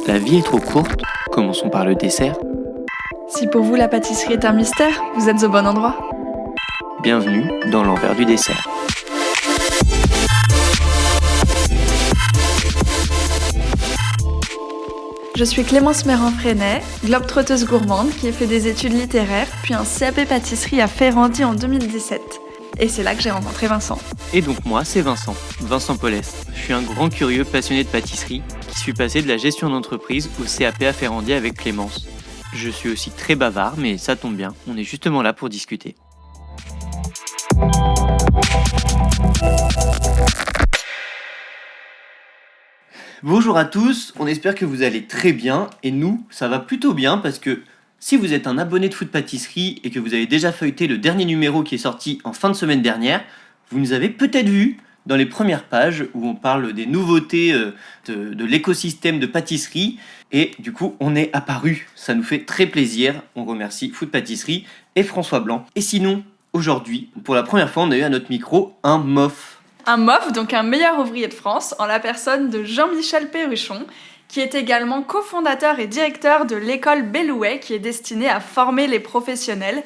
La vie est trop courte, commençons par le dessert. Si pour vous la pâtisserie est un mystère, vous êtes au bon endroit. Bienvenue dans l'envers du dessert. Je suis Clémence Méran-Freinet, globe-trotteuse gourmande qui a fait des études littéraires, puis un CAP pâtisserie à Ferrandi en 2017. Et c'est là que j'ai rencontré Vincent. Et donc moi, c'est Vincent Paulès. Je suis un grand curieux passionné de pâtisserie qui suis passé de la gestion d'entreprise au CAP à Ferrandi avec Clémence. Je suis aussi très bavard, mais ça tombe bien, on est justement là pour discuter. Bonjour à tous, on espère que vous allez très bien, et nous, ça va plutôt bien parce que si vous êtes un abonné de Food Pâtisserie et que vous avez déjà feuilleté le dernier numéro qui est sorti en fin de semaine dernière, vous nous avez peut-être vu dans les premières pages où on parle des nouveautés de l'écosystème de pâtisserie, et du coup on est apparu, ça nous fait très plaisir, on remercie Food Pâtisserie et François Blanc. Et sinon, aujourd'hui, pour la première fois, on a eu à notre micro un MOF. Un MOF, donc un meilleur ouvrier de France, en la personne de Jean-Michel Perruchon, qui est également cofondateur et directeur de l'école Bellouet, qui est destinée à former les professionnels.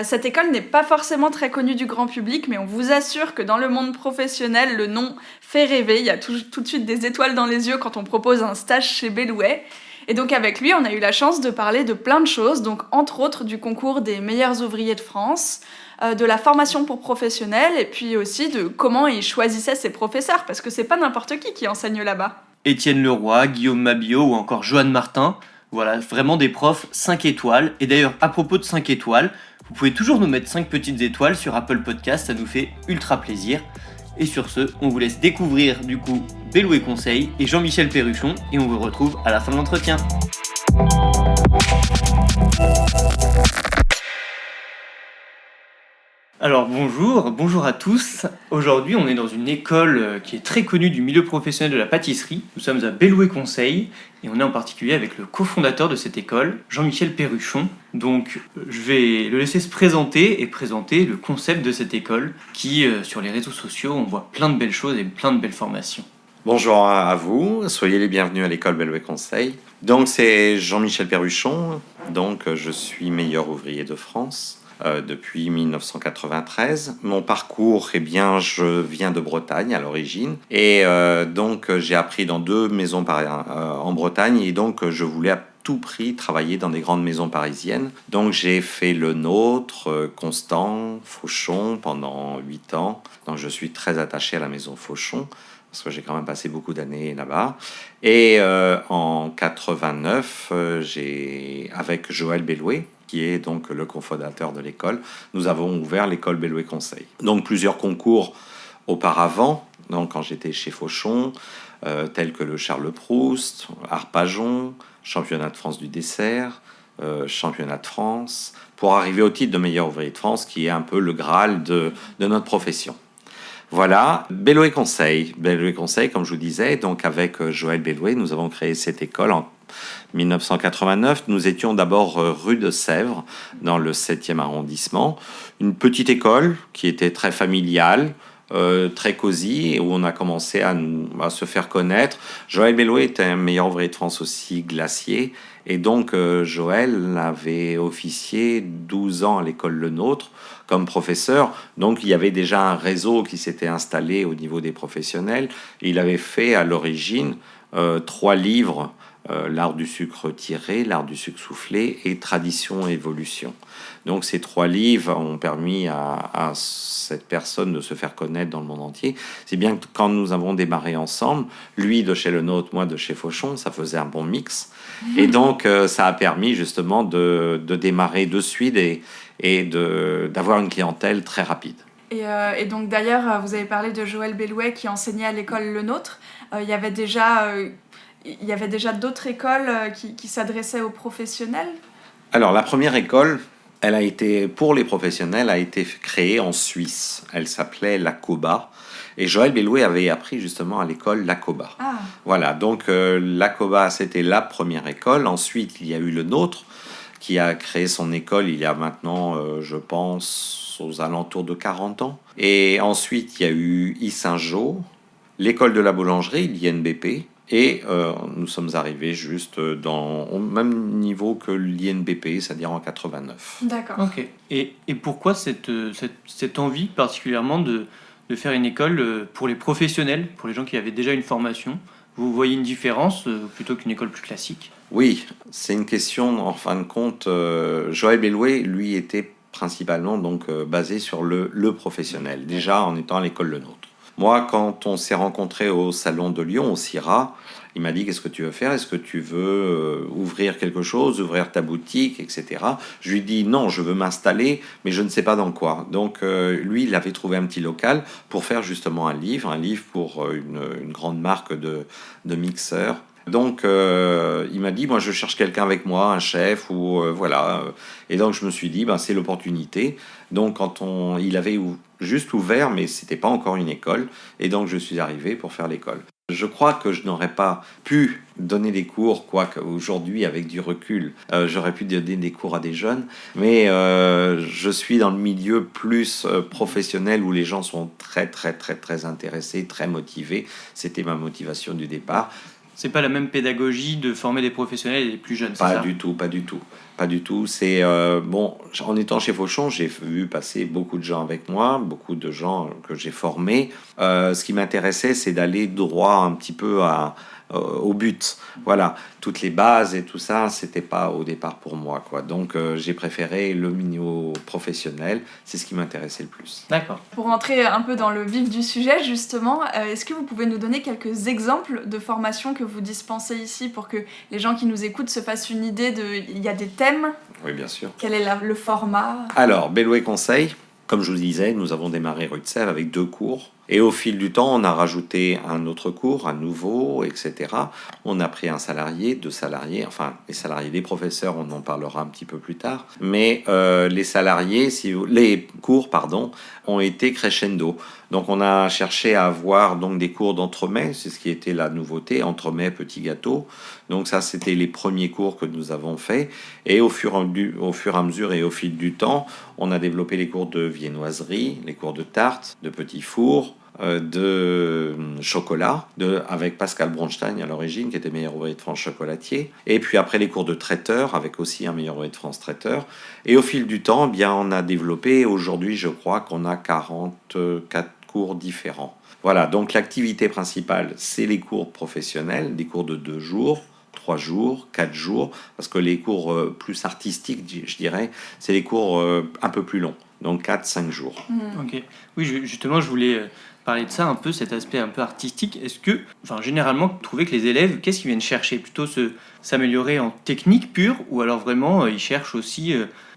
Cette école n'est pas forcément très connue du grand public, mais on vous assure que dans le monde professionnel, le nom fait rêver. Il y a tout de suite des étoiles dans les yeux quand on propose un stage chez Bellouet. Et donc avec lui, on a eu la chance de parler de plein de choses, donc entre autres du concours des meilleurs ouvriers de France, de la formation pour professionnels, et puis aussi de comment il choisissait ses professeurs, parce que c'est pas n'importe qui enseigne là-bas. Étienne Leroy, Guillaume Mabillot ou encore Joanne Martin, voilà, vraiment des profs 5 étoiles. Et d'ailleurs, à propos de 5 étoiles, vous pouvez toujours nous mettre 5 petites étoiles sur Apple Podcast, ça nous fait ultra plaisir. Et sur ce, on vous laisse découvrir du coup Bellouet Conseil et Jean-Michel Perruchon, et on vous retrouve à la fin de l'entretien. Alors bonjour à tous. Aujourd'hui on est dans une école qui est très connue du milieu professionnel de la pâtisserie. Nous sommes à Bellouet Conseil et on est en particulier avec le cofondateur de cette école, Jean-Michel Perruchon. Donc je vais le laisser se présenter et présenter le concept de cette école qui, sur les réseaux sociaux, on voit plein de belles choses et plein de belles formations. Bonjour à vous, soyez les bienvenus à l'école Bellouet Conseil. Donc c'est Jean-Michel Perruchon, donc je suis meilleur ouvrier de France depuis 1993. Mon parcours, je viens de Bretagne à l'origine et donc j'ai appris dans 2 maisons en Bretagne et donc je voulais à tout prix travailler dans des grandes maisons parisiennes. Donc j'ai fait le nôtre, Constant, Fauchon pendant 8 ans. Donc je suis très attaché à la maison Fauchon parce que j'ai quand même passé beaucoup d'années là-bas. Et en 89, avec Joël Bellouet, qui est donc le cofondateur de l'école, nous avons ouvert l'école Bellouet Conseil. Donc plusieurs concours auparavant, donc quand j'étais chez Fauchon, tels que le Charles Proust, Arpajon, championnat de France du dessert, championnat de France, pour arriver au titre de meilleur ouvrier de France, qui est un peu le Graal de notre profession. Voilà, Bellouet Conseil, comme je vous disais, donc avec Joël Bellouet, nous avons créé cette école en 1989. Nous étions d'abord rue de Sèvres, dans le 7e arrondissement. Une petite école qui était très familiale, très cosy, et où on a commencé à se faire connaître. Joël Bellouet était un meilleur ouvrier de France aussi, glacier, et donc Joël avait officié 12 ans à l'école Le Nôtre comme professeur. Donc il y avait déjà un réseau qui s'était installé au niveau des professionnels. Il avait fait à l'origine 3 livres, l'art du sucre tiré, l'art du sucre soufflé et tradition et évolution. Donc ces 3 livres ont permis à cette personne de se faire connaître dans le monde entier. C'est bien que quand nous avons démarré ensemble, lui de chez Le Nôtre, moi de chez Fauchon, ça faisait un bon mix. Et donc ça a permis justement de démarrer de suite et d'avoir une clientèle très rapide. Et donc d'ailleurs, vous avez parlé de Joël Bellouet qui enseignait à l'école Le Nôtre. Il y avait déjà d'autres écoles qui s'adressaient aux professionnels ? Alors la première école, elle a été pour les professionnels, a été créée en Suisse. Elle s'appelait l'ACOBA. Et Joël Bellouet avait appris justement à l'école l'ACOBA. Ah. Voilà, donc l'ACOBA, c'était la première école. Ensuite, il y a eu Le Nôtre, qui a créé son école il y a maintenant, je pense, aux alentours de 40 ans. Et ensuite, il y a eu Yssingeaux, l'école de la boulangerie, l'INBP, Et nous sommes arrivés juste au même niveau que l'INBP, c'est-à-dire en 89. D'accord. Ok. Et pourquoi cette envie particulièrement de faire une école pour les professionnels, pour les gens qui avaient déjà une formation? Vous voyez une différence plutôt qu'une école plus classique? Oui, c'est une question, en fin de compte, Joël Bellouet, lui, était principalement donc basé sur le professionnel, déjà en étant à l'école Le Nôtre. Moi, quand on s'est rencontrés au Salon de Lyon, au CIRA, il m'a dit: qu'est-ce que tu veux faire? Est-ce que tu veux ouvrir quelque chose, ouvrir ta boutique, etc. Je lui dis: non, je veux m'installer, mais je ne sais pas dans quoi. Donc lui, il avait trouvé un petit local pour faire justement un livre pour une grande marque de mixeurs. Donc il m'a dit: moi je cherche quelqu'un avec moi, un chef ou voilà. Et donc je me suis dit: ben, c'est l'opportunité. Donc il avait juste ouvert, mais c'était pas encore une école. Et donc je suis arrivé pour faire l'école. Je crois que je n'aurais pas pu donner des cours, quoique aujourd'hui, avec du recul, j'aurais pu donner des cours à des jeunes, mais je suis dans le milieu plus professionnel où les gens sont très, très, très, très intéressés, très motivés. C'était ma motivation du départ. C'est pas la même pédagogie de former des professionnels et des plus jeunes, c'est Pas ça? du tout, pas du tout. Pas du tout. C'est bon, en étant chez Fauchon, j'ai vu passer beaucoup de gens avec moi, beaucoup de gens que j'ai formés. Ce qui m'intéressait, c'est d'aller droit un petit peu au but. Voilà, toutes les bases et tout ça, c'était pas au départ pour moi, quoi. Donc j'ai préféré le milieu professionnel, c'est ce qui m'intéressait le plus. D'accord. Pour rentrer un peu dans le vif du sujet, justement, est-ce que vous pouvez nous donner quelques exemples de formations que vous dispensez ici pour que les gens qui nous écoutent se fassent une idée il y a des thèmes, Oui, bien sûr. quel est le format? Alors, Bellouet Conseil, comme je vous disais, nous avons démarré rue de Sèvres avec 2 cours. Et au fil du temps, on a rajouté un autre cours, un nouveau, etc. On a pris un salarié, 2 salariés, enfin les salariés des professeurs, on en parlera un petit peu plus tard. Mais les salariés, les cours, pardon, ont été crescendo. Donc on a cherché à avoir donc des cours d'entremets, c'est ce qui était la nouveauté, entremets, petits gâteaux. Donc ça, c'était les premiers cours que nous avons faits. Et au fur et à mesure et au fil du temps, on a développé les cours de viennoiserie, les cours de tarte, de petits fours, de chocolat, avec Pascal Bronstein à l'origine, qui était meilleur ouvrier de France chocolatier. Et puis après les cours de traiteur, avec aussi un meilleur ouvrier de France traiteur. Et au fil du temps, eh bien, on a développé, aujourd'hui je crois qu'on a 44 cours différents. Voilà, donc l'activité principale, c'est les cours professionnels, des cours de 2 jours, 3 jours, 4 jours, parce que les cours plus artistiques, je dirais, c'est les cours un peu plus longs, donc 4-5 jours. Ok. Oui, justement, je voulais parler de ça un peu, cet aspect un peu artistique. Est-ce que, enfin, généralement, vous trouvez que les élèves, qu'est-ce qu'ils viennent chercher? Plutôt s'améliorer en technique pure, ou alors vraiment, ils cherchent aussi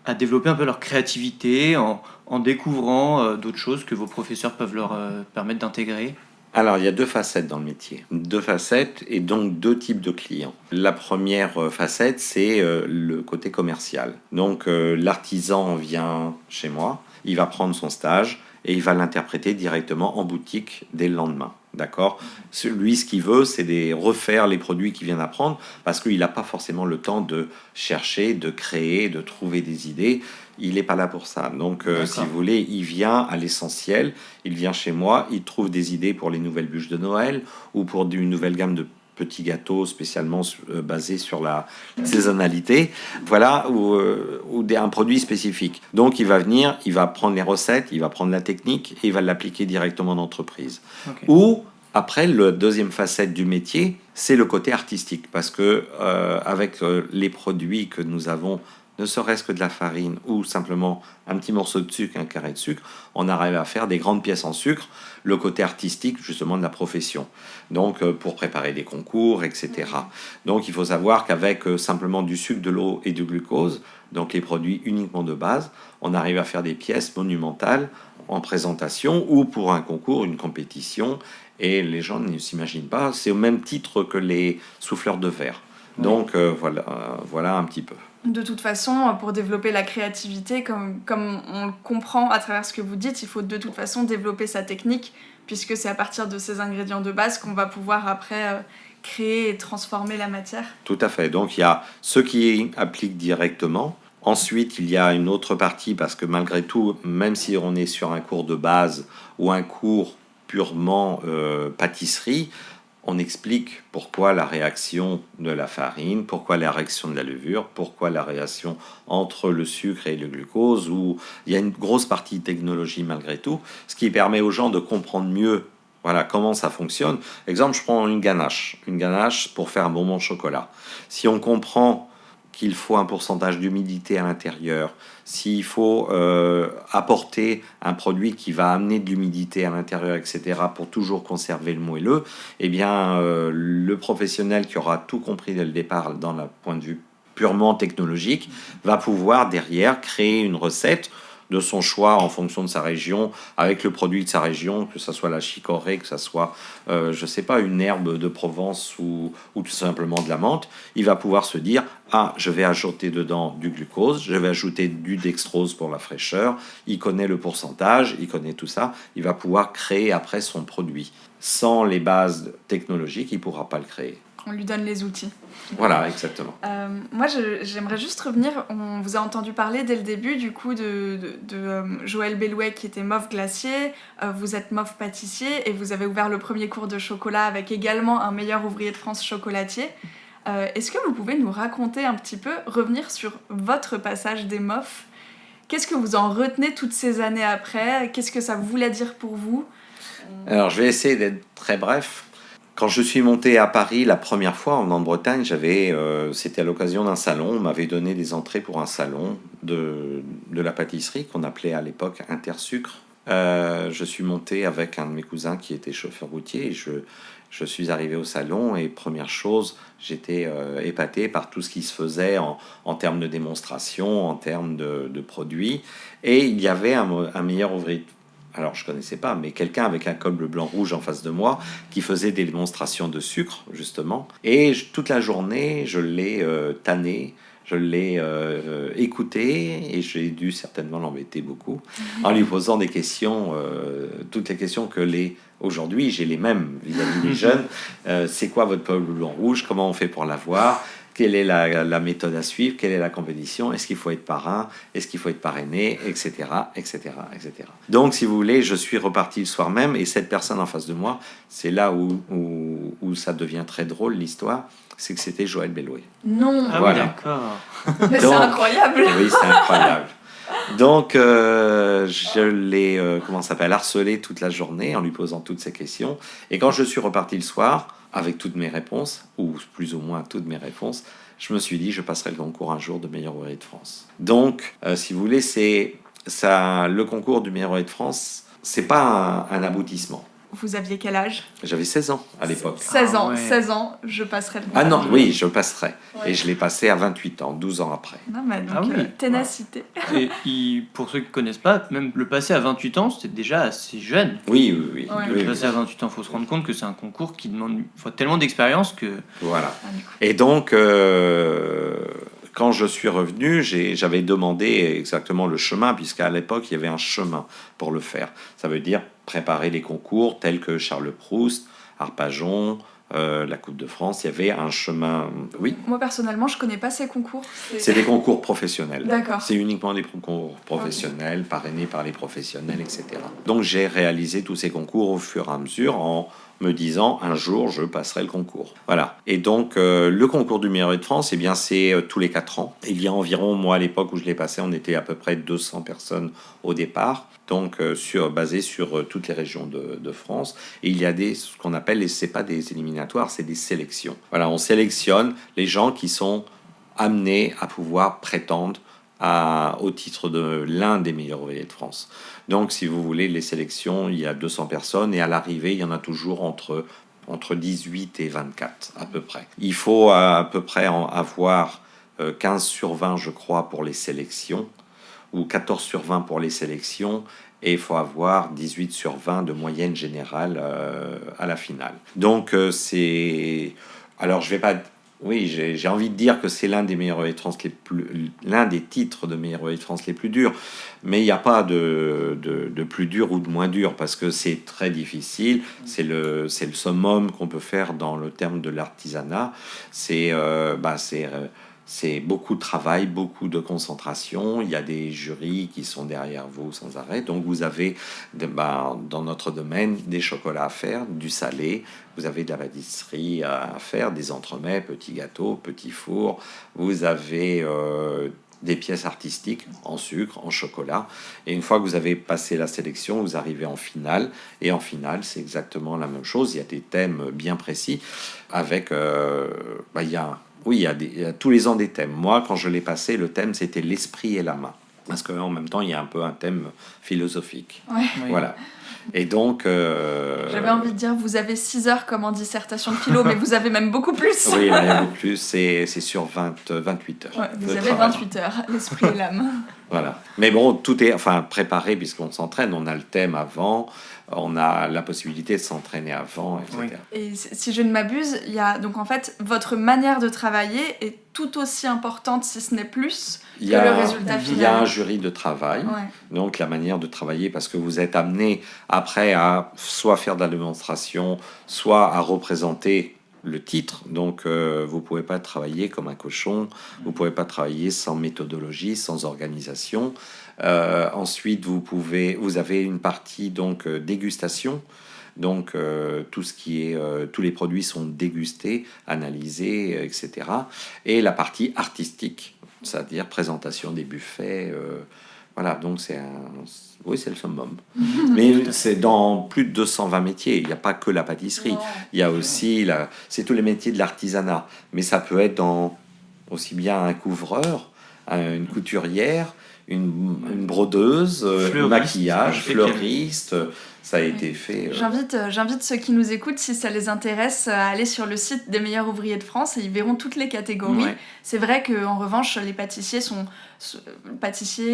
à développer un peu leur créativité en découvrant d'autres choses que vos professeurs peuvent leur permettre d'intégrer? Alors, il y a 2 facettes dans le métier. 2 facettes et donc 2 types de clients. La première facette, c'est le côté commercial. Donc, l'artisan vient chez moi, il va prendre son stage et il va l'interpréter directement en boutique dès le lendemain. D'accord? Lui, ce qu'il veut, c'est de refaire les produits qu'il vient d'apprendre parce qu'il n'a pas forcément le temps de chercher, de créer, de trouver des idées. Il n'est pas là pour ça. Donc, si vous voulez, il vient à l'essentiel. Il vient chez moi, il trouve des idées pour les nouvelles bûches de Noël ou pour une nouvelle gamme de petits gâteaux spécialement basés sur la saisonnalité, voilà, ou un produit spécifique. Donc, il va venir, il va prendre les recettes, il va prendre la technique et il va l'appliquer directement en entreprise. Okay. Ou, après, la deuxième facette du métier, c'est le côté artistique, parce que avec les produits que nous avons, ne serait-ce que de la farine ou simplement un petit morceau de sucre, un carré de sucre, on arrive à faire des grandes pièces en sucre, le côté artistique justement de la profession. Donc pour préparer des concours, etc. Donc il faut savoir qu'avec simplement du sucre, de l'eau et du glucose, donc les produits uniquement de base, on arrive à faire des pièces monumentales en présentation ou pour un concours, une compétition, et les gens ne s'imaginent pas, c'est au même titre que les souffleurs de verre. Donc voilà un petit peu. De toute façon, pour développer la créativité, comme on le comprend à travers ce que vous dites, il faut de toute façon développer sa technique, puisque c'est à partir de ces ingrédients de base qu'on va pouvoir après créer et transformer la matière. Tout à fait. Donc il y a ceux qui appliquent directement. Ensuite, il y a une autre partie, parce que malgré tout, même si on est sur un cours de base ou un cours purement pâtisserie, on explique pourquoi la réaction de la farine, pourquoi la réaction de la levure, pourquoi la réaction entre le sucre et le glucose, où il y a une grosse partie technologie malgré tout, ce qui permet aux gens de comprendre mieux voilà, comment ça fonctionne. Exemple, je prends une ganache pour faire un bonbon de chocolat. Si on comprend qu'il faut un pourcentage d'humidité à l'intérieur, s'il faut apporter un produit qui va amener de l'humidité à l'intérieur, etc., pour toujours conserver le moelleux, eh bien, le professionnel qui aura tout compris dès le départ, dans le point de vue purement technologique, va pouvoir derrière créer une recette de son choix en fonction de sa région, avec le produit de sa région, que ce soit la chicorée, que ce soit, je sais pas, une herbe de Provence ou tout simplement de la menthe, il va pouvoir se dire, ah, je vais ajouter dedans du glucose, je vais ajouter du dextrose pour la fraîcheur, il connaît le pourcentage, il connaît tout ça, il va pouvoir créer après son produit. Sans les bases technologiques, il ne pourra pas le créer. On lui donne les outils. Voilà, exactement. Moi, j'aimerais juste revenir. On vous a entendu parler dès le début, du coup, de Joël Bellouet qui était MOF glacier. Vous êtes MOF pâtissier et vous avez ouvert le premier cours de chocolat avec également un meilleur ouvrier de France chocolatier. Est-ce que vous pouvez nous raconter un petit peu, revenir sur votre passage des MOF ? Qu'est-ce que vous en retenez toutes ces années après ? Qu'est-ce que ça voulait dire pour vous ? Alors, je vais essayer d'être très bref. Quand je suis monté à Paris la première fois en Grande-Bretagne, c'était à l'occasion d'un salon. On m'avait donné des entrées pour un salon de la pâtisserie qu'on appelait à l'époque Intersucre. Je suis monté avec un de mes cousins qui était chauffeur routier et je suis arrivé au salon et première chose, j'étais épaté par tout ce qui se faisait en termes de démonstration, en termes de produits. Et il y avait un meilleur ouvrier. Alors, je ne connaissais pas, mais quelqu'un avec un col bleu, blanc, rouge en face de moi qui faisait des démonstrations de sucre, justement. Et toute la journée, je l'ai tanné, je l'ai écouté et j'ai dû certainement l'embêter beaucoup en lui posant des questions, toutes les questions que aujourd'hui, j'ai les mêmes vis-à-vis des jeunes. C'est quoi votre col bleu, blanc, rouge ? Comment on fait pour l'avoir ? Quelle est la méthode à suivre? Quelle est la compétition? Est-ce qu'il faut être parrain? Est-ce qu'il faut être parrainé? Etc., etc., etc. Donc, si vous voulez, je suis reparti le soir même et cette personne en face de moi, c'est là où ça devient très drôle, l'histoire, c'est que c'était Joël Bellouet. Non. Ah Voilà. oui, d'accord. Mais c'est incroyable. Oui, c'est incroyable. Donc, je l'ai, harcelé toute la journée en lui posant toutes ces questions. Et quand je suis reparti le soir, avec toutes mes réponses, ou plus ou moins toutes mes réponses, je me suis dit, je passerai le concours un jour de meilleur ouvrier de France. Donc, si vous voulez, le concours du meilleur ouvrier de France, c'est pas un aboutissement. Vous aviez quel âge ? J'avais 16 ans à l'époque. 16 ans, Ah ouais. 16 ans, je passerai le Ah non, oui, je passerai. Ouais. Et je l'ai passé à 28 ans, 12 ans après. Non, mais donc, Ah oui. ténacité. Et pour ceux qui ne connaissent pas, même le passer à 28 ans, c'était déjà assez jeune. Oui, oui, oui. Ouais. Oui, Le passer à 28 ans, il faut se rendre compte que c'est un concours qui demande tellement d'expérience que... Voilà. Ah, du coup. Et donc, quand je suis revenu, j'avais demandé exactement le chemin, puisqu'à l'époque, il y avait un chemin pour le faire. Ça veut dire préparer les concours tels que Charles Proust, Arpajon, la Coupe de France. Il y avait un chemin... Oui, Moi, personnellement, je connais pas ces concours. c'est des concours professionnels. D'accord. C'est uniquement des concours professionnels, parrainés par les professionnels, etc. Donc, j'ai réalisé tous ces concours au fur et à mesure en me disant un jour je passerai le concours. Voilà. Et donc le concours du meilleur ouvrier de France, eh bien c'est tous les 4 ans. Il y a environ, moi à l'époque où je l'ai passé, on était à peu près 200 personnes au départ, donc basé sur toutes les régions de France. Et il y a ce qu'on appelle, c'est pas des éliminatoires, c'est des sélections. Voilà, on sélectionne les gens qui sont amenés à pouvoir prétendre au titre de l'un des meilleurs ouvriers de France. Donc, si vous voulez, les sélections, il y a 200 personnes et à l'arrivée, il y en a toujours entre 18 et 24 à peu près. Il faut à peu près avoir 15 sur 20, je crois, pour les sélections ou 14 sur 20 pour les sélections et il faut avoir 18 sur 20 de moyenne générale à la finale. Donc, c'est... Alors, je vais pas... Oui, j'ai envie de dire que c'est l'un des meilleurs ouvriers de France l'un des titres de meilleur ouvrier de France les plus durs, mais il n'y a pas de plus dur ou de moins dur parce que c'est très difficile. C'est le summum qu'on peut faire dans le terme de l'artisanat. C'est C'est beaucoup de travail, beaucoup de concentration. Il y a des jurys qui sont derrière vous sans arrêt. Donc vous avez, dans notre domaine, des chocolats à faire, du salé. Vous avez de la pâtisserie à faire, des entremets, petits gâteaux, petits fours. Vous avez des pièces artistiques en sucre, en chocolat. Et une fois que vous avez passé la sélection, vous arrivez en finale. Et en finale, c'est exactement la même chose. Il y a des thèmes bien précis avec... il y a tous les ans des thèmes. Moi, quand je l'ai passé, le thème, c'était l'esprit et la main. Parce qu'en même temps, il y a un peu un thème philosophique. Ouais. Oui. Voilà. Et donc... J'avais envie de dire, vous avez 6 heures comme en dissertation de philo, mais vous avez même beaucoup plus. Oui, il y a beaucoup plus. C'est sur 28 heures. Ouais, vous de avez travail. 28 heures, l'esprit et l'âme. Voilà. Mais bon, tout est préparé puisqu'on s'entraîne. On a le thème avant, on a la possibilité de s'entraîner avant, etc. Oui. Et si je ne m'abuse, il y a donc en fait votre manière de travailler est tout aussi importante, si ce n'est plus, que le résultat final. Il y a un jury de travail, Ouais. donc la manière de travailler, parce que vous êtes amené après à soit faire de la démonstration, soit à représenter le titre. Donc vous pouvez pas travailler comme un cochon, vous pouvez pas travailler sans méthodologie, sans organisation. Ensuite, vous avez une partie donc dégustation. Donc tout ce qui est tous les produits sont dégustés, analysés, etc. Et la partie artistique, c'est-à-dire présentation des buffets. Voilà, donc c'est le summum. Mais c'est dans plus de 220 métiers. Il n'y a pas que la pâtisserie. Non. Il y a aussi c'est tous les métiers de l'artisanat. Mais ça peut être dans aussi bien un couvreur, une couturière, une brodeuse, un maquillage, fleuriste. Ça a été fait. J'invite ceux qui nous écoutent, si ça les intéresse, à aller sur le site des meilleurs ouvriers de France et ils verront toutes les catégories. Ouais. C'est vrai qu'en revanche, les pâtissiers,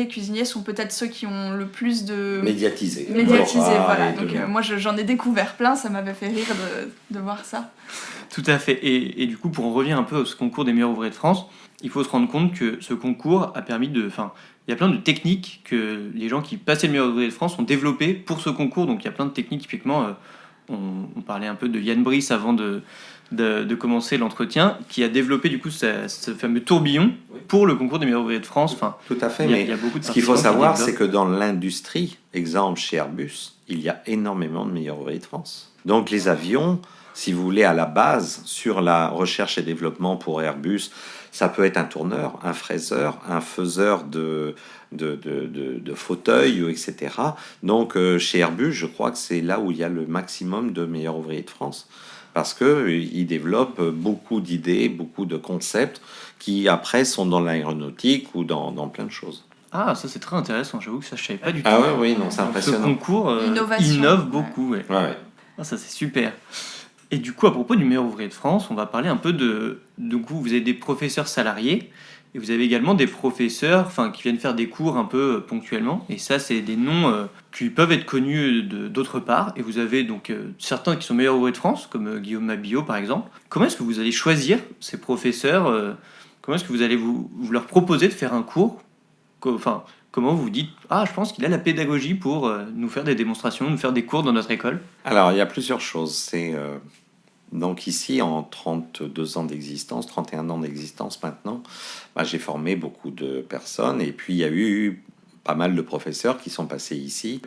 cuisiniers sont peut-être ceux qui ont le plus de... Médiatisé. Voilà. Et Donc de- moi, j'en ai découvert plein, ça m'avait fait rire de voir ça. Tout à fait. Et du coup, pour en revenir un peu à ce concours des meilleurs ouvriers de France, il faut se rendre compte que ce concours a permis de... Enfin, il y a plein de techniques que les gens qui passaient le meilleur ouvrier de France ont développées pour ce concours. Donc il y a plein de techniques, typiquement, on parlait un peu de Yann Brice avant de commencer l'entretien, qui a développé du coup ce fameux tourbillon pour le concours des meilleurs ouvriers de France. Enfin, Tout à fait, il y a mais beaucoup de ce qu'il faut participants qui savoir, développent. c'est que dans l'industrie, exemple chez Airbus, il y a énormément de meilleurs ouvriers de France. Donc les avions, si vous voulez, à la base, sur la recherche et développement pour Airbus, ça peut être un tourneur, un fraiseur, un faiseur de fauteuils, etc. Donc chez Airbus, je crois que c'est là où il y a le maximum de meilleurs ouvriers de France. Parce qu'ils développent beaucoup d'idées, beaucoup de concepts qui après sont dans l'aéronautique ou dans plein de choses. Ah, ça c'est très intéressant, j'avoue que ça je savais pas du tout. Ah ouais, oui, non, c'est Donc, ce impressionnant. concours Innovation, innove ouais. beaucoup. Ouais. Ouais. Ah, ça c'est super. Et du coup, à propos du meilleur ouvrier de France, on va parler un peu de... Du coup, vous avez des professeurs salariés et vous avez également des professeurs qui viennent faire des cours un peu ponctuellement. Et ça, c'est des noms qui peuvent être connus d'autre part. Et vous avez donc certains qui sont meilleurs ouvriers de France, comme Guillaume Mabillot par exemple. Comment est-ce que vous allez choisir ces professeurs Comment est-ce que vous allez vous leur proposer de faire un cours Comment vous dites « Ah, je pense qu'il a la pédagogie pour nous faire des démonstrations, nous faire des cours dans notre école ». Alors, il y a plusieurs choses. Donc ici, en 32 ans d'existence, 31 ans d'existence maintenant, j'ai formé beaucoup de personnes. Et puis, il y a eu pas mal de professeurs qui sont passés ici,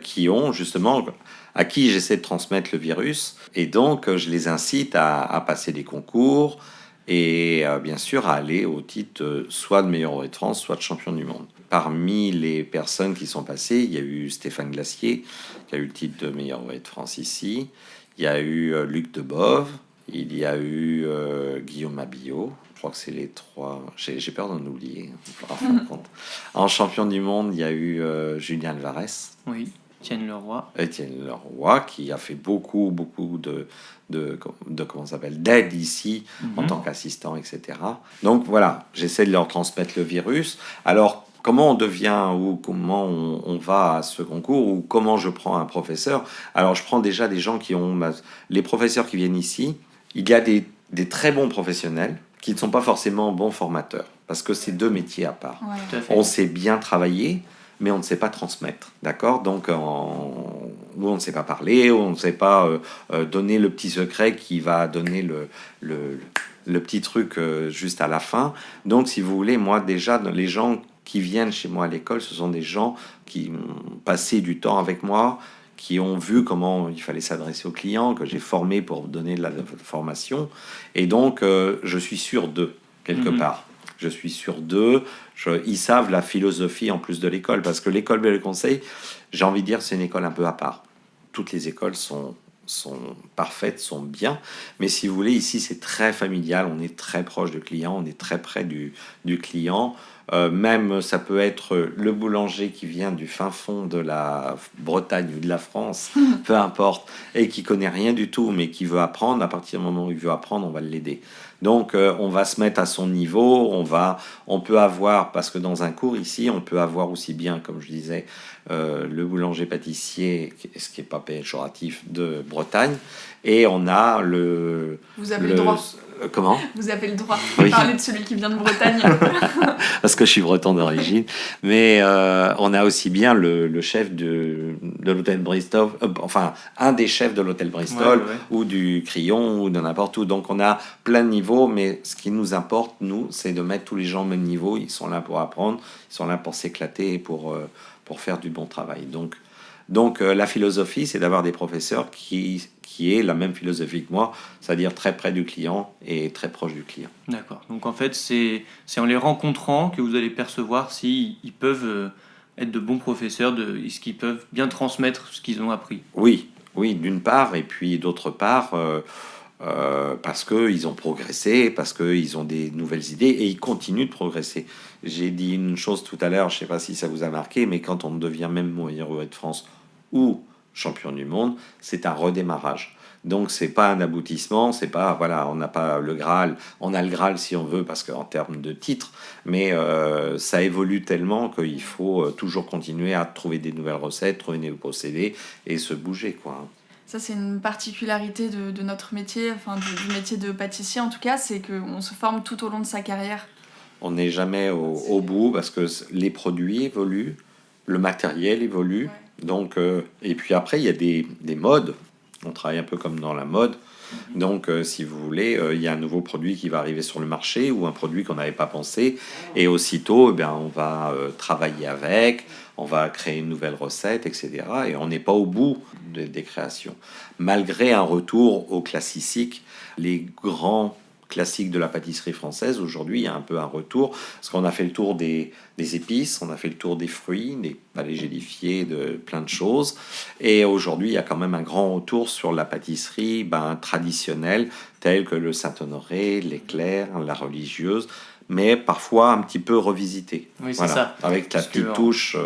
à qui j'essaie de transmettre le virus. Et donc, je les incite à passer des concours et bien sûr à aller au titre soit de meilleur ouvrier de France, soit de champion du monde. Parmi les personnes qui sont passées, il y a eu Stéphane Glacier, qui a eu le titre de meilleur ouvrier de France ici. Il y a eu Luc Debove, il y a eu Guillaume Mabillot. Je crois que c'est les trois. J'ai peur d'en oublier. En champion du monde, il y a eu Julien Alvarez. Oui, Étienne Leroy. Étienne Leroy, qui a fait beaucoup d'aide ici en tant qu'assistant, etc. Donc voilà, j'essaie de leur transmettre le virus. Alors, comment on devient ou comment on va à ce concours ou comment je prends un professeur? Alors, je prends déjà des gens qui ont... Les professeurs qui viennent ici, il y a des très bons professionnels qui ne sont pas forcément bons formateurs parce que c'est deux métiers à part. Ouais. Tout à fait. On sait bien travailler, mais on ne sait pas transmettre, d'accord? Donc, où on ne sait pas parler, où on ne sait pas donner le petit secret qui va donner le petit truc juste à la fin. Donc, si vous voulez, moi, déjà, les gens qui viennent chez moi à l'école, ce sont des gens qui ont passé du temps avec moi, qui ont vu comment il fallait s'adresser aux clients, que j'ai formé pour donner de la formation. Et donc, je suis sûr d'eux, quelque part. Je suis sûr d'eux. Ils savent la philosophie en plus de l'école. Parce que l'école Bellway Conseil, j'ai envie de dire, c'est une école un peu à part. Toutes les écoles sont parfaites, sont bien. Mais si vous voulez, ici, c'est très familial. On est très proche du client. On est très près du client. Même, ça peut être le boulanger qui vient du fin fond de la Bretagne ou de la France, peu importe, et qui connaît rien du tout, mais qui veut apprendre. À partir du moment où il veut apprendre, on va l'aider. Donc, on va se mettre à son niveau. On peut avoir, parce que dans un cours ici, on peut avoir aussi bien, comme je disais, le boulanger-pâtissier, ce qui n'est pas péjoratif, de Bretagne, et on a Vous avez le droit. Comment ? Vous avez le droit Oui. de parler de celui qui vient de Bretagne. Parce que je suis breton d'origine. Mais on a aussi bien le chef de l'hôtel Bristol, enfin, un des chefs de l'hôtel Bristol, ou du Crillon, ou de n'importe où. Donc, on a plein de niveaux, mais ce qui nous importe, nous, c'est de mettre tous les gens au même niveau. Ils sont là pour apprendre, ils sont là pour s'éclater et pour faire du bon travail. Donc la philosophie, c'est d'avoir des professeurs qui aient la même philosophie que moi, c'est-à-dire très près du client et très proche du client. D'accord. Donc en fait, c'est en les rencontrant que vous allez percevoir s'ils peuvent être de bons professeurs, est-ce qu'ils peuvent bien transmettre ce qu'ils ont appris. Oui, d'une part, et puis d'autre part, parce qu'ils ont progressé, parce qu'ils ont des nouvelles idées, et ils continuent de progresser. J'ai dit une chose tout à l'heure, je ne sais pas si ça vous a marqué, mais quand on devient même meilleur ouvrier de France ou champion du monde, c'est un redémarrage. Donc c'est pas un aboutissement, c'est pas, voilà, on n'a pas le Graal, on a le Graal si on veut, parce qu'en termes de titres, mais ça évolue tellement qu'il faut toujours continuer à trouver des nouvelles recettes, trouver des nouveaux procédés et se bouger, quoi. Ça, c'est une particularité de notre métier, enfin du métier de pâtissier en tout cas, c'est qu'on se forme tout au long de sa carrière. On n'est jamais au bout, parce que les produits évoluent, le matériel évolue. Ouais. Donc, et puis après, il y a des modes. On travaille un peu comme dans la mode. Donc, si vous voulez, il y a un nouveau produit qui va arriver sur le marché ou un produit qu'on n'avait pas pensé. Et aussitôt, on va travailler avec, on va créer une nouvelle recette, etc. Et on n'est pas au bout des créations. Malgré un retour au classique, les grands classiques de la pâtisserie française, aujourd'hui, il y a un peu un retour, parce qu'on a fait le tour des épices, on a fait le tour des fruits, des palais gélifiés, de plein de choses, et aujourd'hui, il y a quand même un grand retour sur la pâtisserie traditionnelle, telle que le Saint-Honoré, l'éclair, la religieuse, mais parfois un petit peu revisitée. Oui, c'est ça. Avec la petite touche...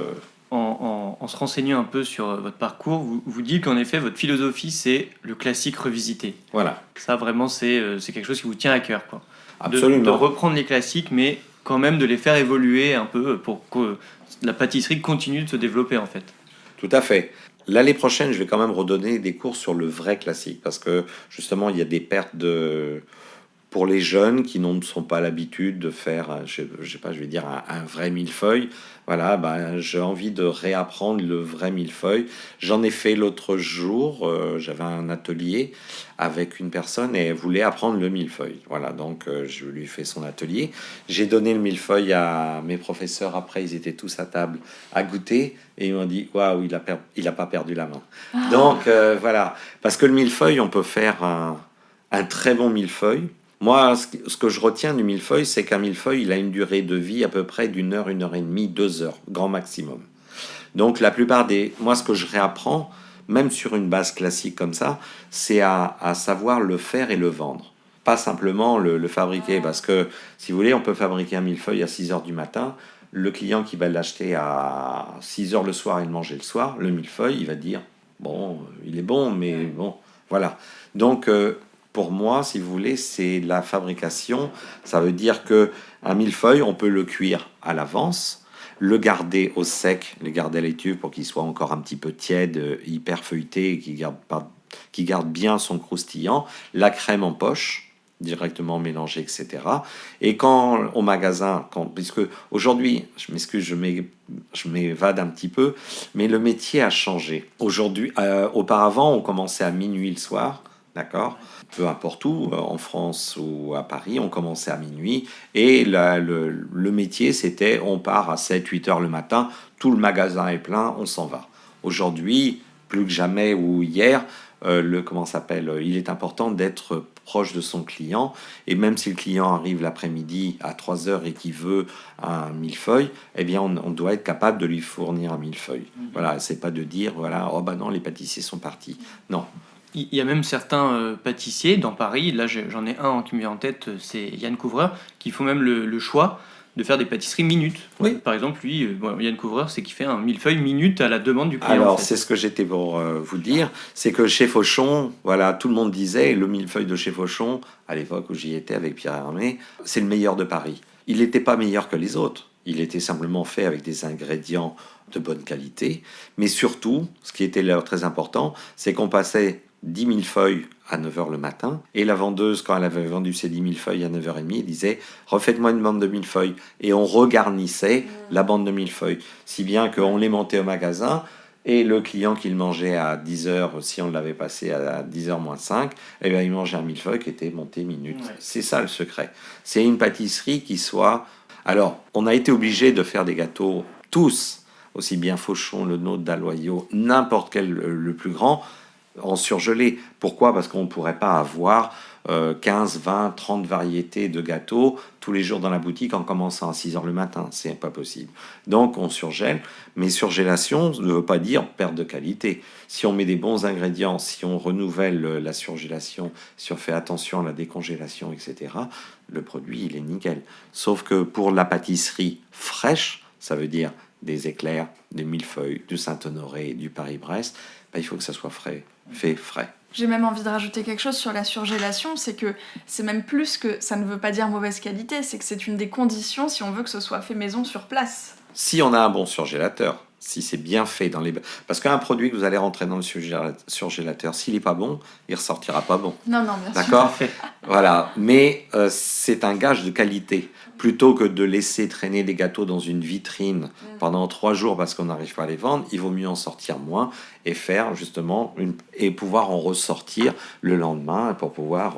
En se renseignant un peu sur votre parcours, vous dites qu'en effet, votre philosophie, c'est le classique revisité. Voilà. Ça, vraiment, c'est quelque chose qui vous tient à cœur, quoi. Absolument. De reprendre les classiques, mais quand même de les faire évoluer un peu pour que la pâtisserie continue de se développer, en fait. Tout à fait. L'année prochaine, je vais quand même redonner des cours sur le vrai classique, parce que, justement, il y a des pertes pour les jeunes qui ne sont pas l'habitude de faire, je sais pas, je vais dire un vrai millefeuille. Voilà, j'ai envie de réapprendre le vrai millefeuille. J'en ai fait l'autre jour, j'avais un atelier avec une personne et elle voulait apprendre le millefeuille. Voilà, donc je lui ai fait son atelier. J'ai donné le millefeuille à mes professeurs après, ils étaient tous à table à goûter et ils m'ont dit « Waouh, il a pas perdu la main ». Donc voilà, parce que le millefeuille, on peut faire un très bon millefeuille. Moi, ce que je retiens du millefeuille, c'est qu'un millefeuille, il a une durée de vie à peu près d'1 heure, 1 heure et demie, 2 heures, grand maximum. Donc, la plupart moi, ce que je réapprends, même sur une base classique comme ça, c'est à savoir le faire et le vendre. Pas simplement le fabriquer, parce que, si vous voulez, on peut fabriquer un millefeuille à 6 heures du matin. Le client qui va l'acheter à 6 heures le soir et le manger le soir, le millefeuille, il va dire, bon, il est bon, mais bon, voilà. Donc, pour moi, si vous voulez, c'est la fabrication. Ça veut dire qu'un millefeuille, on peut le cuire à l'avance, le garder au sec, le garder à l'étuve pour qu'il soit encore un petit peu tiède, hyper feuilleté, et qui garde bien son croustillant, la crème en poche, directement mélangée, etc. Et quand au magasin, puisque aujourd'hui, je m'excuse, je m'évade un petit peu, mais le métier a changé. Aujourd'hui, auparavant, on commençait à minuit le soir, d'accord ? peu importe où, en France ou à Paris, on commençait à minuit. Et le métier, c'était on part à 7-8 heures le matin, tout le magasin est plein, on s'en va. Aujourd'hui, plus que jamais ou hier, il est important d'être proche de son client. Et même si le client arrive l'après-midi à 3 heures et qu'il veut un millefeuille, eh bien, on doit être capable de lui fournir un millefeuille. Voilà, c'est pas de dire, voilà, oh bah non, les pâtissiers sont partis. Non. Il y a même certains pâtissiers dans Paris, là j'en ai un qui me vient en tête, c'est Yann Couvreur, qui font même le choix de faire des pâtisseries minutes. Oui. Par exemple, lui, Yann Couvreur, c'est qu'il fait un millefeuille minute à la demande du client. Alors, en fait. c'est ce que j'étais pour vous dire, c'est que chez Fauchon, voilà, tout le monde disait, le millefeuille de chez Fauchon, à l'époque où j'y étais avec Pierre Hermé, c'est le meilleur de Paris. Il n'était pas meilleur que les autres, il était simplement fait avec des ingrédients de bonne qualité, mais surtout, ce qui était là très important, c'est qu'on passait 10 000 feuilles à 9h le matin, et la vendeuse, quand elle avait vendu ses 10 000 feuilles à 9h30, elle disait « Refaites-moi une bande de 1000 feuilles ». Et on regarnissait la bande de 1000 feuilles, si bien qu'on les montait au magasin, et le client qui le mangeait à 10h, si on l'avait passé à 10h moins 5, eh bien, il mangeait un millefeuille qui était monté minute. Ouais. C'est ça le secret. C'est une pâtisserie qui soit... Alors, on a été obligé de faire des gâteaux, tous, aussi bien Fauchon, le nôtre, Dalloyau, n'importe quel le plus grand, en surgelé. Pourquoi ? Parce qu'on ne pourrait pas avoir 15, 20, 30 variétés de gâteaux tous les jours dans la boutique en commençant à 6h le matin. C'est pas possible. Donc on surgèle, mais surgélation ne veut pas dire perte de qualité. Si on met des bons ingrédients, si on renouvelle la surgélation, si on fait attention à la décongélation, etc., le produit, il est nickel. Sauf que pour la pâtisserie fraîche, ça veut dire des éclairs, des millefeuilles, du Saint-Honoré, du Paris-Brest, il faut que ça soit frais. Fait frais. J'ai même envie de rajouter quelque chose sur la surgélation, c'est que c'est même plus que ça ne veut pas dire mauvaise qualité, c'est que c'est une des conditions si on veut que ce soit fait maison sur place. Si on a un bon surgélateur, si c'est bien fait dans les... Parce qu'un produit que vous allez rentrer dans le surgélateur, s'il n'est pas bon, il ressortira pas bon. Non, bien sûr. D'accord ? Voilà. Mais c'est un gage de qualité. Plutôt que de laisser traîner des gâteaux dans une vitrine pendant 3 jours parce qu'on n'arrive pas à les vendre, il vaut mieux en sortir moins et faire justement et pouvoir en ressortir le lendemain pour pouvoir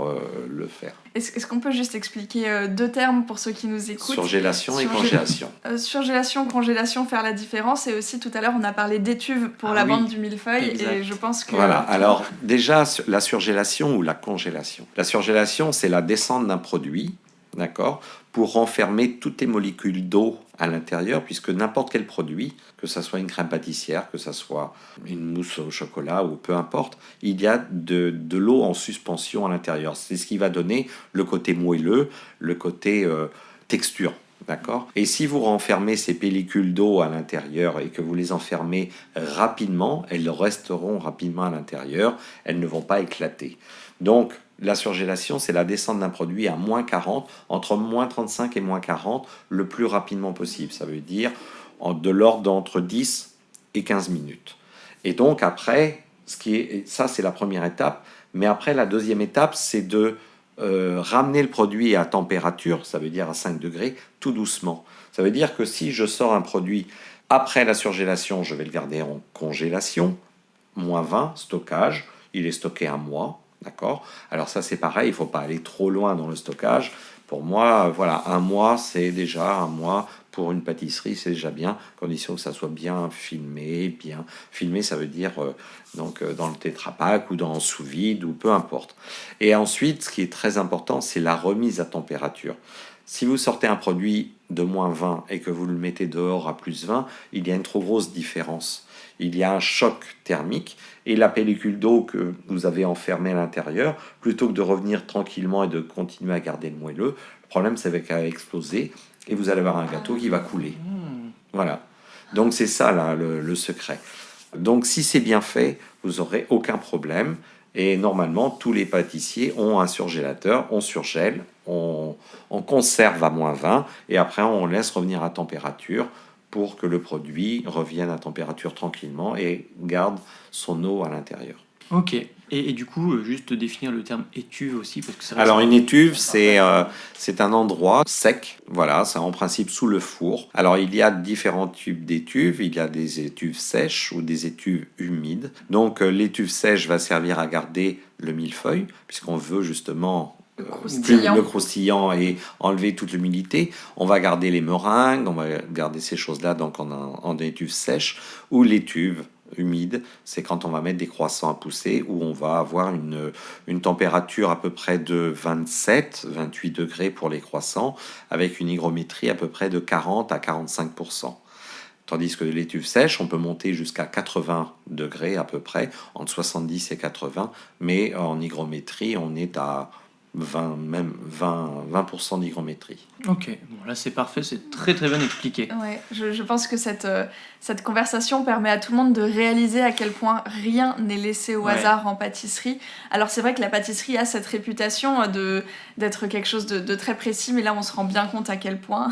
le faire. Est-ce qu'on peut juste expliquer 2 termes pour ceux qui nous écoutent ? Surgélation et congélation. Surgélation, congélation, faire la différence. Et aussi, tout à l'heure, on a parlé d'étuve pour la bande du millefeuille. Exact. Et je pense que... Voilà. Alors, déjà, la surgélation ou la congélation. La surgélation, c'est la descente d'un produit, d'accord, pour renfermer toutes les molécules d'eau à l'intérieur, puisque n'importe quel produit, que ce soit une crème pâtissière, que ce soit une mousse au chocolat ou peu importe, il y a de l'eau en suspension à l'intérieur. C'est ce qui va donner le côté moelleux, le côté texture. D'accord ? Et si vous renfermez ces pellicules d'eau à l'intérieur et que vous les enfermez rapidement, elles resteront rapidement à l'intérieur, elles ne vont pas éclater. Donc, la surgélation, c'est la descente d'un produit à moins 40, entre moins 35 et moins 40, le plus rapidement possible. Ça veut dire de l'ordre d'entre 10 et 15 minutes. Et donc après, ça c'est la première étape, mais après la deuxième étape, c'est de ramener le produit à température, ça veut dire à 5 degrés, tout doucement. Ça veut dire que si je sors un produit après la surgélation, je vais le garder en congélation, moins 20, stockage, il est stocké 1 mois. D'accord ? Alors ça c'est pareil, il ne faut pas aller trop loin dans le stockage. Pour moi, voilà, 1 mois, c'est déjà 1 mois pour une pâtisserie, c'est déjà bien, condition que ça soit bien filmé. Bien filmé, ça veut dire dans le Tetra Pak ou dans sous vide ou peu importe. Et ensuite, ce qui est très important, c'est la remise à température. Si vous sortez un produit de moins 20 et que vous le mettez dehors à plus 20, il y a une trop grosse différence. Il y a un choc thermique et la pellicule d'eau que vous avez enfermée à l'intérieur, plutôt que de revenir tranquillement et de continuer à garder le moelleux, le problème c'est qu'elle va exploser et vous allez avoir un gâteau qui va couler. Voilà. Donc c'est ça là, le secret. Donc si c'est bien fait, vous n'aurez aucun problème. Et normalement, tous les pâtissiers ont un surgélateur, on surgèle, on conserve à moins 20 et après on laisse revenir à température pour que le produit revienne à température tranquillement et garde son eau à l'intérieur. Ok. Et du coup, juste définir le terme étuve aussi, parce que c'est vrai Alors que une étuve, c'est un endroit sec, voilà, c'est en principe sous le four. Alors il y a différents types d'étuves, il y a des étuves sèches ou des étuves humides. Donc l'étuve sèche va servir à garder le millefeuille, puisqu'on veut justement le croustillant et enlever toute l'humidité. On va garder les meringues, on va garder ces choses-là donc en étuve sèche, ou l'étuve humide, c'est quand on va mettre des croissants à pousser, où on va avoir une température à peu près de 27-28 degrés pour les croissants, avec une hygrométrie à peu près de 40 à 45%. Tandis que l'étuve sèche, on peut monter jusqu'à 80 degrés à peu près, entre 70 et 80, mais en hygrométrie, on est à 20% d'hygrométrie. Ok, bon, là c'est parfait, c'est très très bien expliqué. Ouais, je pense que cette conversation permet à tout le monde de réaliser à quel point rien n'est laissé au hasard en pâtisserie. Alors c'est vrai que la pâtisserie a cette réputation d'être quelque chose de très précis, mais là on se rend bien compte à quel point.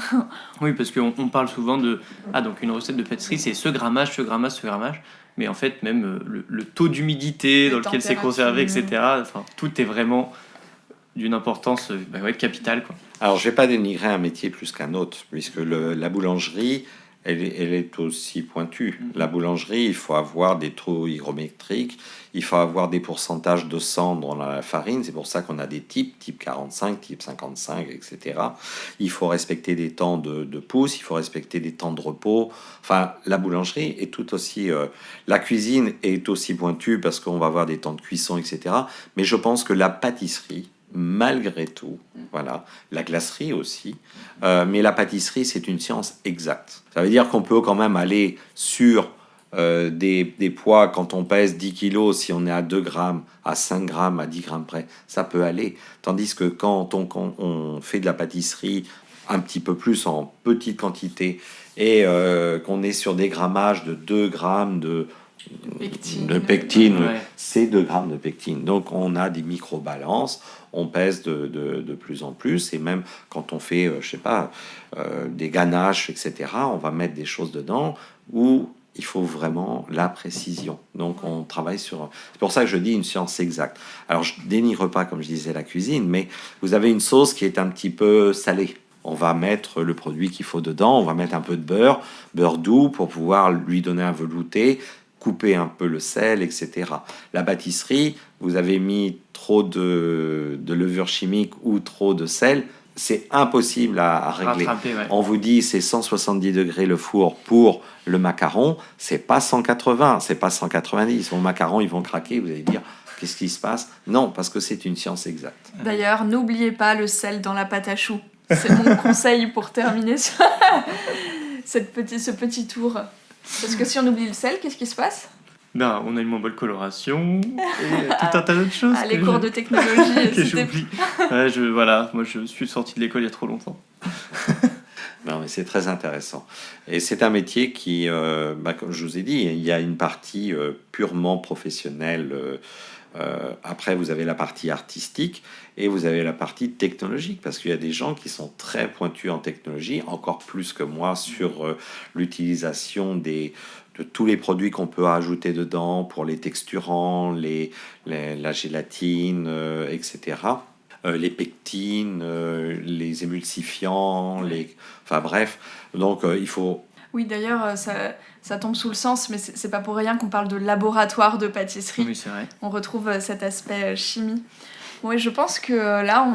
Oui, parce qu'on parle souvent de... Ah, donc une recette de pâtisserie, c'est ce grammage, ce grammage, ce grammage. Mais en fait, même le taux d'humidité dans lequel c'est conservé, etc., enfin, tout est vraiment d'une importance capitale, quoi. Alors, je ne vais pas dénigrer un métier plus qu'un autre, puisque la boulangerie, elle est aussi pointue. La boulangerie, il faut avoir des taux hygrométriques, il faut avoir des pourcentages de sang dans la farine. C'est pour ça qu'on a des type 45, type 55, etc. Il faut respecter des temps de pousse, il faut respecter des temps de repos. Enfin, la boulangerie est tout aussi... la cuisine est aussi pointue parce qu'on va avoir des temps de cuisson, etc. Mais je pense que la pâtisserie, malgré tout, voilà, la glacerie aussi, mais la pâtisserie, c'est une science exacte. Ça veut dire qu'on peut quand même aller sur des poids, quand on pèse 10 kilos, si on est à 2 grammes, à 5 grammes, à 10 grammes près, ça peut aller. Tandis que quand on fait de la pâtisserie un petit peu plus en petite quantité et qu'on est sur des grammages de 2 grammes de pectine, c'est 2 grammes de pectine. Donc on a des micro-balances, on pèse de plus en plus, et même quand on fait, des ganaches, etc., on va mettre des choses dedans où il faut vraiment la précision. Donc on travaille sur... C'est pour ça que je dis une science exacte. Alors je dénigre pas, comme je disais, la cuisine, mais vous avez une sauce qui est un petit peu salée. On va mettre le produit qu'il faut dedans, on va mettre un peu de beurre doux pour pouvoir lui donner un velouté, couper un peu le sel, etc. La pâtisserie, vous avez mis trop de levure chimique ou trop de sel, c'est impossible à régler. On vous dit c'est 170 degrés le four pour le macaron, c'est pas 180, c'est pas 190. Vos macarons, ils vont craquer, vous allez dire qu'est-ce qui se passe? Non, parce que c'est une science exacte. D'ailleurs, n'oubliez pas le sel dans la pâte à choux. C'est mon conseil pour terminer sur ce petit tour. Parce que si on oublie le sel, qu'est-ce qui se passe? Ben, on a une moins bonne coloration et tout un tas d'autres choses. Les cours de technologie, que j'oublie. Voilà, moi je suis sorti de l'école il y a trop longtemps. Non, mais c'est très intéressant. Et c'est un métier qui, comme je vous ai dit, il y a une partie purement professionnelle. Après, vous avez la partie artistique et vous avez la partie technologique, parce qu'il y a des gens qui sont très pointus en technologie, encore plus que moi, sur l'utilisation de tous les produits qu'on peut ajouter dedans pour les texturants, la gélatine, etc. Les pectines, les émulsifiants, enfin bref. Donc il faut... Oui, d'ailleurs, ça tombe sous le sens, mais c'est pas pour rien qu'on parle de laboratoire de pâtisserie. Oui, c'est vrai. On retrouve cet aspect chimie. Oui, je pense que là,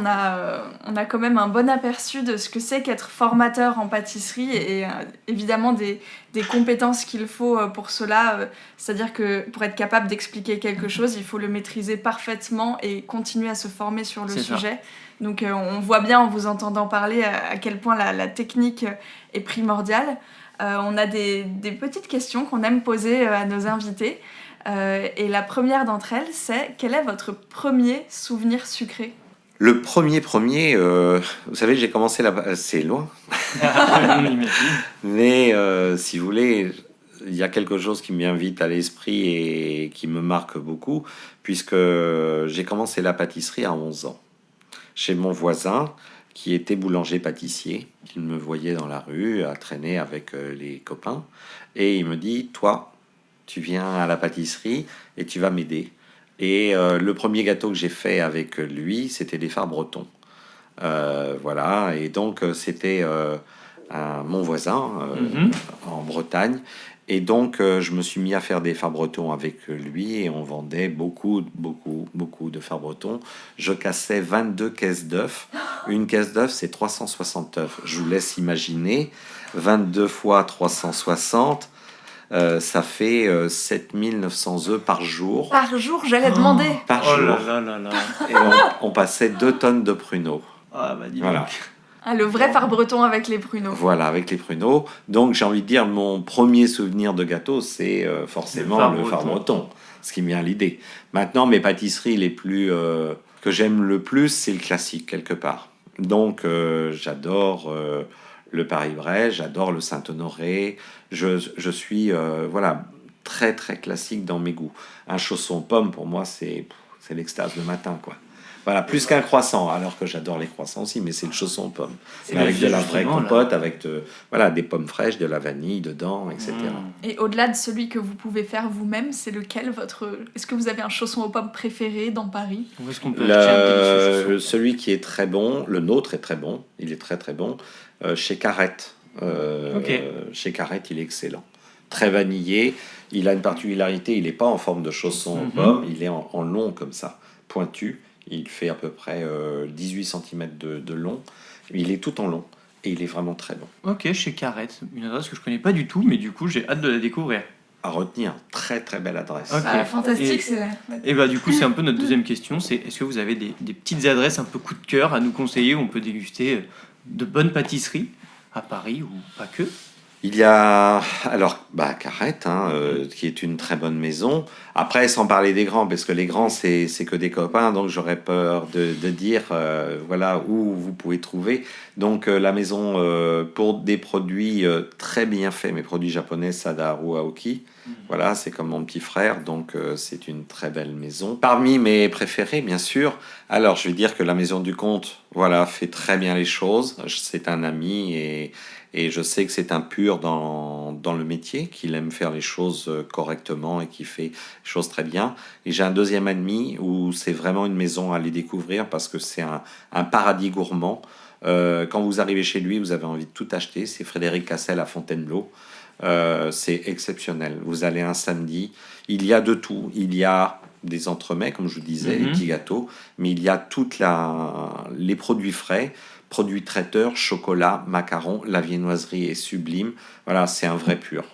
on a quand même un bon aperçu de ce que c'est qu'être formateur en pâtisserie et évidemment des compétences qu'il faut pour cela. C'est-à-dire que pour être capable d'expliquer quelque chose, il faut le maîtriser parfaitement et continuer à se former sur le sujet. Donc on voit bien en vous entendant parler à quel point la technique est primordiale. On a des petites questions qu'on aime poser à nos invités. Et la première d'entre elles, c'est quel est votre premier souvenir sucré? Le premier, vous savez, j'ai commencé là-bas, c'est loin. Mais si vous voulez, il y a quelque chose qui me vient vite à l'esprit et qui me marque beaucoup, puisque j'ai commencé la pâtisserie à 11 ans. Chez mon voisin, qui était boulanger-pâtissier. Il me voyait dans la rue, à traîner avec les copains. Et il me dit, toi, tu viens à la pâtisserie et tu vas m'aider. Et le premier gâteau que j'ai fait avec lui, c'était des fards bretons. Voilà, et donc c'était mon voisin en Bretagne. Et donc, je me suis mis à faire des fards bretons avec lui et on vendait beaucoup de fards bretons. Je cassais 22 caisses d'œufs. Une caisse d'œufs, c'est 360 œufs. Je vous laisse imaginer. 22 fois 360, ça fait 7900 œufs par jour. Par jour, j'allais demander. Par Oh jour. là là là là. Et on passait 2 tonnes de pruneaux. Ah bah dis Voilà. donc. Ah, le vrai phare breton avec les pruneaux. Voilà, avec les pruneaux. Donc, j'ai envie de dire, mon premier souvenir de gâteau, c'est forcément le phare breton, ce qui me vient à l'idée. Maintenant, mes pâtisseries les plus que j'aime le plus, c'est le classique, quelque part. Donc, j'adore le Paris-Brest, j'adore le Saint-Honoré. Je suis, voilà, très, très classique dans mes goûts. Un chausson pomme, pour moi, c'est l'extase le matin, quoi. Voilà, plus qu'un croissant, alors que j'adore les croissants aussi, mais c'est le chausson aux pommes. Mais avec de la vraie compote, avec voilà, des pommes fraîches, de la vanille dedans, etc. Et au-delà de celui que vous pouvez faire vous-même, c'est lequel votre... Est-ce que vous avez un chausson aux pommes préféré dans Paris? Où est-ce qu'on peut acheter un délicieux chausson? Celui qui est très bon, le nôtre est très bon, il est très très bon, chez Carrette. Chez Carrette, il est excellent. Très vanillé, il a une particularité, il n'est pas en forme de chausson aux pommes, il est en long comme ça, pointu. Il fait à peu près 18 cm de long. Il est tout en long et il est vraiment très bon. Ok, chez Carrette, une adresse que je connais pas du tout, mais du coup j'ai hâte de la découvrir. À retenir, très très belle adresse. Ok. Ah, fantastique, Et- c'est... Et bah du coup c'est un peu notre deuxième question, c'est est-ce que vous avez des petites adresses un peu coup de cœur à nous conseiller où on peut déguster de bonnes pâtisseries à Paris ou pas que? Il y a alors Carrette, qui est une très bonne maison. Après, sans parler des grands, parce que les grands c'est que des copains, donc j'aurais peur de dire voilà où vous pouvez trouver. Donc la maison pour des produits très bien faits, mes produits japonais Sadaharu Aoki. Voilà, c'est comme mon petit frère, donc c'est une très belle maison. Parmi mes préférés, bien sûr, alors je vais dire que la Maison du Comte, voilà, fait très bien les choses. C'est un ami et je sais que c'est un pur dans le métier, qu'il aime faire les choses correctement et qui fait les choses très bien. Et j'ai un deuxième ami où c'est vraiment une maison à aller découvrir parce que c'est un paradis gourmand. Quand vous arrivez chez lui, vous avez envie de tout acheter. C'est Frédéric Cassel à Fontainebleau. C'est exceptionnel. Vous allez un samedi, il y a de tout. Il y a des entremets, comme je vous disais, les petits gâteaux, mais il y a les produits frais, produits traiteurs, chocolat, macarons, la viennoiserie est sublime. Voilà, c'est un vrai pur.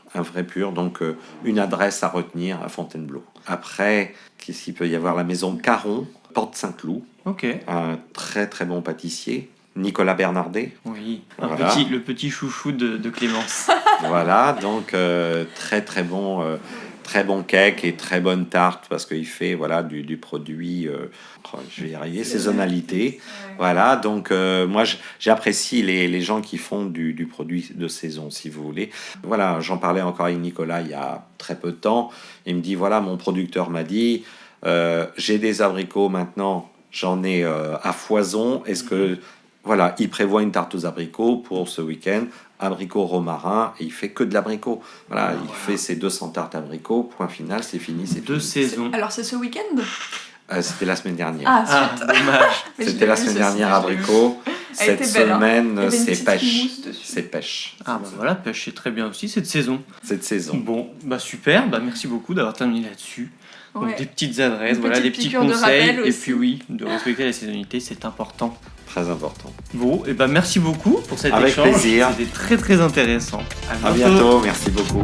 Donc, une adresse à retenir à Fontainebleau. Après, qu'est-ce qu'il peut y avoir? La maison Caron, Porte Saint-Cloud. Ok. Un très très bon pâtissier. Nicolas Bernardet. Oui, Voilà. le petit chouchou de Clémence. Voilà, donc très très bon cake et très bonne tarte parce qu'il fait voilà du produit, je vais y arriver, saisonnalité. Voilà, donc moi j'apprécie les gens qui font du produit de saison, si vous voulez. Voilà, j'en parlais encore avec Nicolas il y a très peu de temps. Il me dit voilà, mon producteur m'a dit j'ai des abricots maintenant, j'en ai à foison. Est-ce que voilà, il prévoit une tarte aux abricots pour ce week-end, abricot romarin, et il fait que de l'abricot. Voilà, il fait ses 200 tartes abricots, point final, c'est fini, c'est De fini. saison. Alors c'est ce week-end? C'était la semaine dernière. Ah, Ah, suite. dommage. Mais je C'était l'ai la vu, semaine ceci, dernière je l'ai vu. abricot. Elle Cette était belle, hein. semaine, Il y avait une c'est petite pêche. mousse dessus. C'est pêche. Ah bah voilà, pêche c'est très bien aussi cette saison. Cette saison. Bon, bah super, bah merci beaucoup d'avoir terminé là-dessus. Donc Ouais. des petites adresses, Une voilà, des petite petits piqûre de conseils, rappel et aussi. puis oui, de respecter la saisonnalité, c'est important. Très important. Bon, et bah merci beaucoup pour cet Avec échange. plaisir. C'était très très intéressant. À bientôt, merci beaucoup.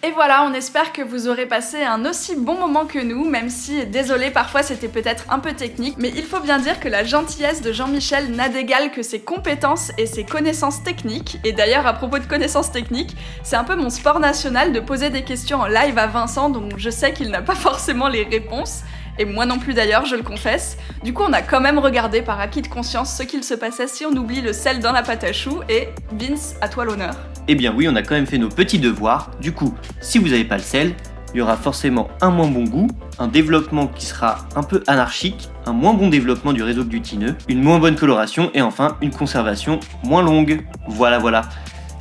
Et voilà, on espère que vous aurez passé un aussi bon moment que nous, même si, désolé, parfois c'était peut-être un peu technique, mais il faut bien dire que la gentillesse de Jean-Michel n'a d'égal que ses compétences et ses connaissances techniques. Et d'ailleurs, à propos de connaissances techniques, c'est un peu mon sport national de poser des questions en live à Vincent, dont je sais qu'il n'a pas forcément les réponses. Et moi non plus d'ailleurs, je le confesse. Du coup, on a quand même regardé par acquis de conscience ce qu'il se passait si on oublie le sel dans la pâte à choux. Et Vince, à toi l'honneur. Eh bien oui, on a quand même fait nos petits devoirs. Du coup, si vous n'avez pas le sel, il y aura forcément un moins bon goût, un développement qui sera un peu anarchique, un moins bon développement du réseau glutineux, une moins bonne coloration et enfin une conservation moins longue. Voilà.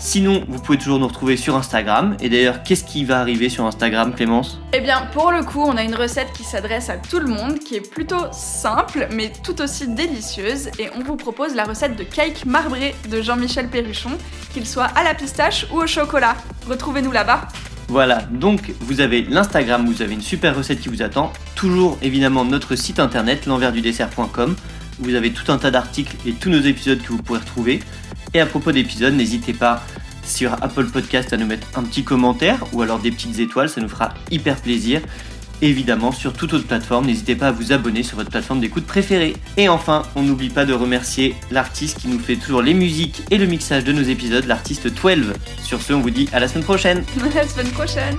Sinon, vous pouvez toujours nous retrouver sur Instagram. Et d'ailleurs, qu'est-ce qui va arriver sur Instagram, Clémence ? Eh bien, pour le coup, on a une recette qui s'adresse à tout le monde, qui est plutôt simple, mais tout aussi délicieuse. Et on vous propose la recette de cake marbré de Jean-Michel Perruchon, qu'il soit à la pistache ou au chocolat. Retrouvez-nous là-bas. Voilà, donc vous avez l'Instagram, vous avez une super recette qui vous attend. Toujours évidemment notre site internet, l'enversdudessert.com. Vous avez tout un tas d'articles et tous nos épisodes que vous pourrez retrouver. Et à propos d'épisodes, n'hésitez pas sur Apple Podcast à nous mettre un petit commentaire ou alors des petites étoiles, ça nous fera hyper plaisir. Et évidemment, sur toute autre plateforme, n'hésitez pas à vous abonner sur votre plateforme d'écoute préférée. Et enfin, on n'oublie pas de remercier l'artiste qui nous fait toujours les musiques et le mixage de nos épisodes, l'artiste 12. Sur ce, on vous dit à la semaine prochaine. À la semaine prochaine.